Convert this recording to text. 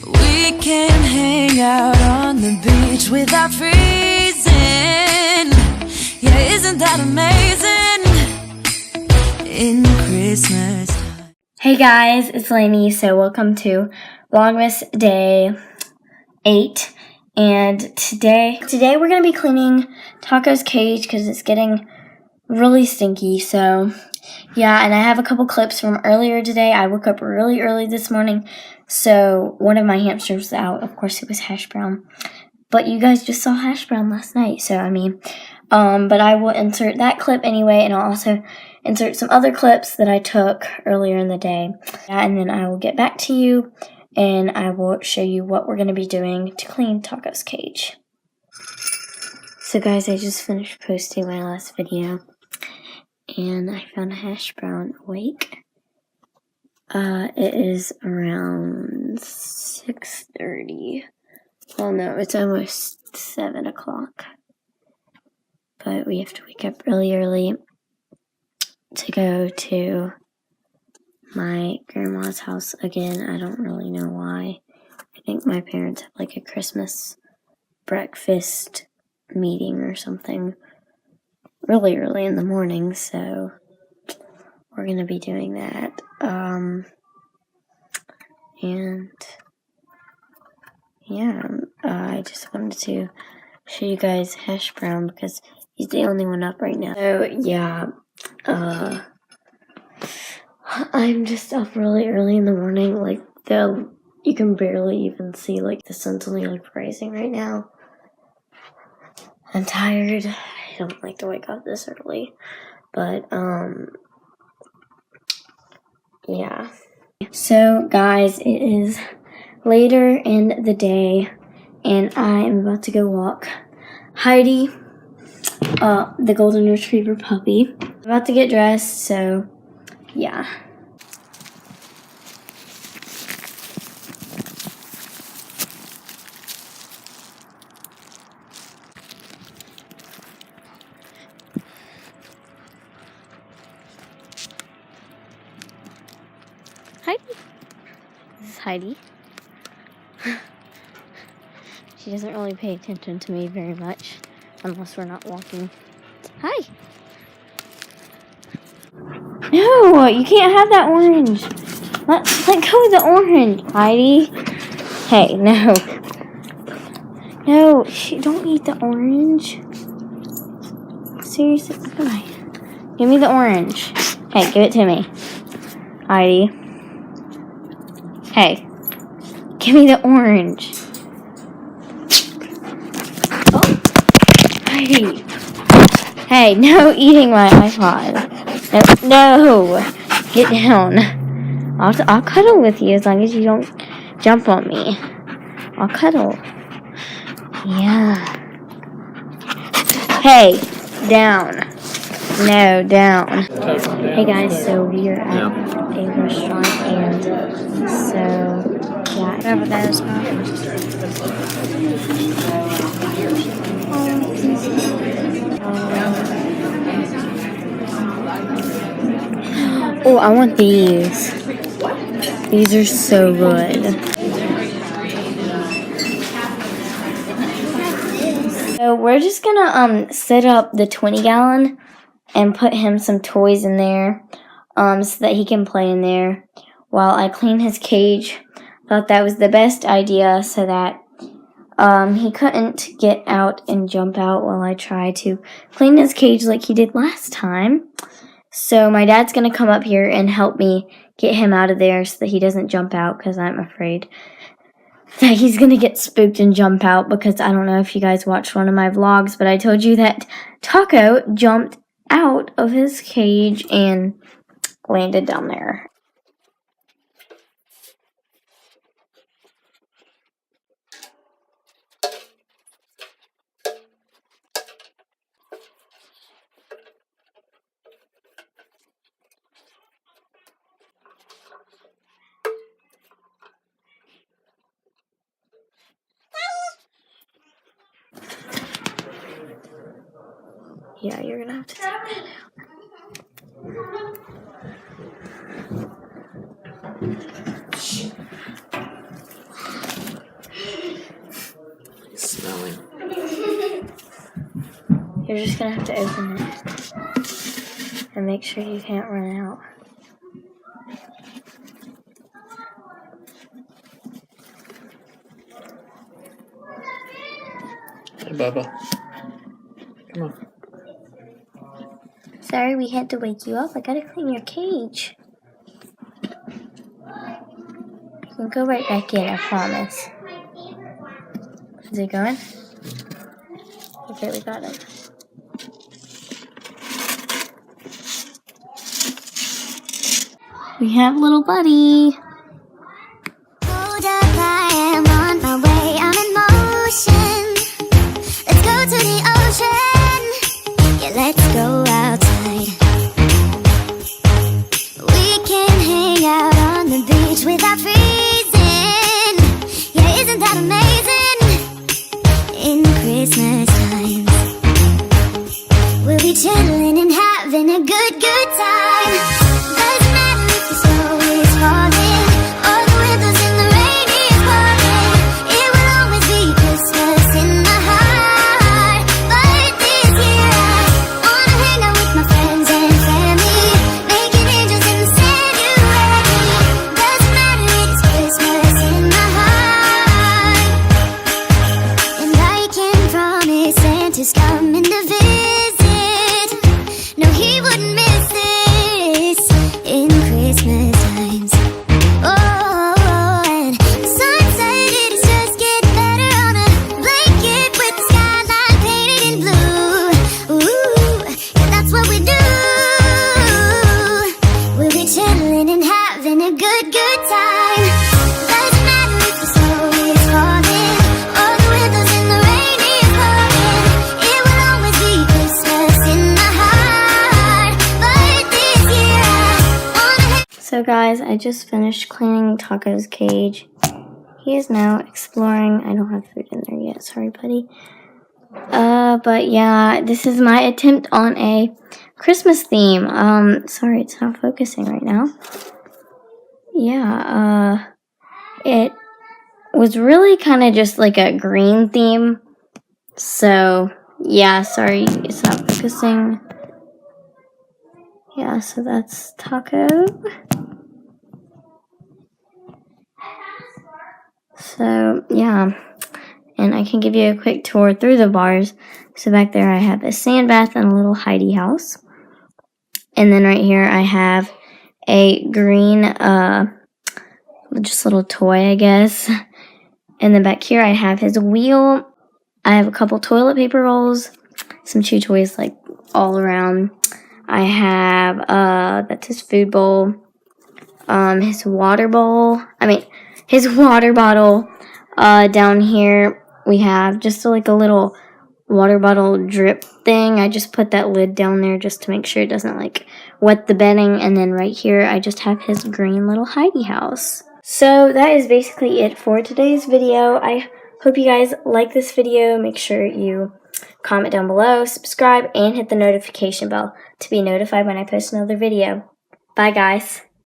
We can hang out on the beach without freezing. Yeah, isn't that amazing? In Christmas. Hey guys, it's Lainey. So welcome to Vlogmas Day 8. And today we're going to be cleaning Taco's cage because it's getting really stinky. So yeah, and I have a couple clips from earlier today. I woke up really early this morning. So one of my hamsters was out. Of course, it was Hash Brown. But you guys just saw Hash Brown last night. So, but I will insert that clip anyway. And I'll also insert some other clips that I took earlier in the day. And then I will get back to you. And I will show you what we're going to be doing to clean Taco's cage. So guys, I just finished posting my last video. And I found Hash Brown awake. It is around 6:30. Well, no, it's almost 7 o'clock. But we have to wake up really early to go to my grandma's house again. I don't really know why. I think my parents have like a Christmas breakfast meeting or something really early in the morning, so we're going to be doing that. And yeah, I just wanted to show you guys Hash Brown because he's the only one up right now. So yeah, I'm just up really early in the morning. Like you can barely even see, like the sun's only like rising right now. I'm tired. I don't like to wake up this early, but yeah. So guys, it is later in the day, and I am about to go walk Heidi, the golden retriever puppy. I'm about to get dressed, so yeah. Heidi. This is Heidi. She doesn't really pay attention to me very much unless we're not walking. Hi. No, you can't have that orange. Let go of the orange, Heidi. Hey, no. No, don't eat the orange. Seriously, come on. Give me the orange. Hey, give it to me. Heidi. Hey, give me the orange. Oh, Heidi. Hey, no eating my iPod. No, get down. I'll cuddle with you as long as you don't jump on me. I'll cuddle. Yeah. Hey, down. No, down. Hey guys, so we are at a restaurant, and so yeah, whatever that is not. Oh, I want these. These are so good. So we're just gonna set up the 20-gallon and put him some toys in there, so that he can play in there while I clean his cage. Thought that was the best idea so that he couldn't get out and jump out while I try to clean his cage like he did last time. So my dad's going to come up here and help me get him out of there so that he doesn't jump out, because I'm afraid that he's going to get spooked and jump out, because I don't know if you guys watched one of my vlogs, but I told you that Taco jumped out of his cage and landed down there. Yeah, you're gonna have to take that out. You're just gonna have to open it and make sure you can't run out. Hey, Bubba. Come on. Sorry we had to wake you up. I gotta clean your cage. You can go right back in, I promise. Is it going? Okay, we got him. We have little buddy. Hold up, I am on my way, I'm in motion. Let's go to the ocean. Yeah, let's go outside. We can hang out on the beach without freezing. Yeah, isn't that amazing? In Christmas times, we'll be chilling and having a good time. Doesn't matter if the snow is falling or the windows in the rain is pouring. It will always be Christmas in my heart. But this year I wanna hang out with my friends and family, making angels in the January. Doesn't matter, it's Christmas in my heart. And I can promise Santa's coming to visit. No, he wouldn't miss this in Christmas times. Oh, and the sunset, it is just getting better on a blanket with the skyline painted in blue. Ooh, yeah, that's what we do. We'll be chilling and having a good time. Doesn't matter if the snow is falling or the windows in the rain is pouring. It will always be Christmas in my heart. But this year I wanna. So guys, I just finished cleaning Taco's cage. He is now exploring. I don't have food in there yet, sorry buddy. But yeah, this is my attempt on a Christmas theme. Sorry, it's not focusing right now. Yeah, it was really kind of just like a green theme. So yeah, sorry, it's not focusing. Yeah, so that's Taco. So yeah, and I can give you a quick tour through the bars. So back there I have a sand bath and a little hidey house. And then right here I have a green, just little toy, I guess. And then back here I have his wheel. I have a couple toilet paper rolls, some chew toys like all around. I have, that's his food bowl, his water bowl, his water bottle. Down here we have just like a little water bottle drip thing. I just put that lid down there just to make sure it doesn't like wet the bedding. And then right here I just have his green little hidey house. So that is basically it for today's video. I hope you guys like this video. Make sure you comment down below, subscribe, and hit the notification bell to be notified when I post another video. Bye guys.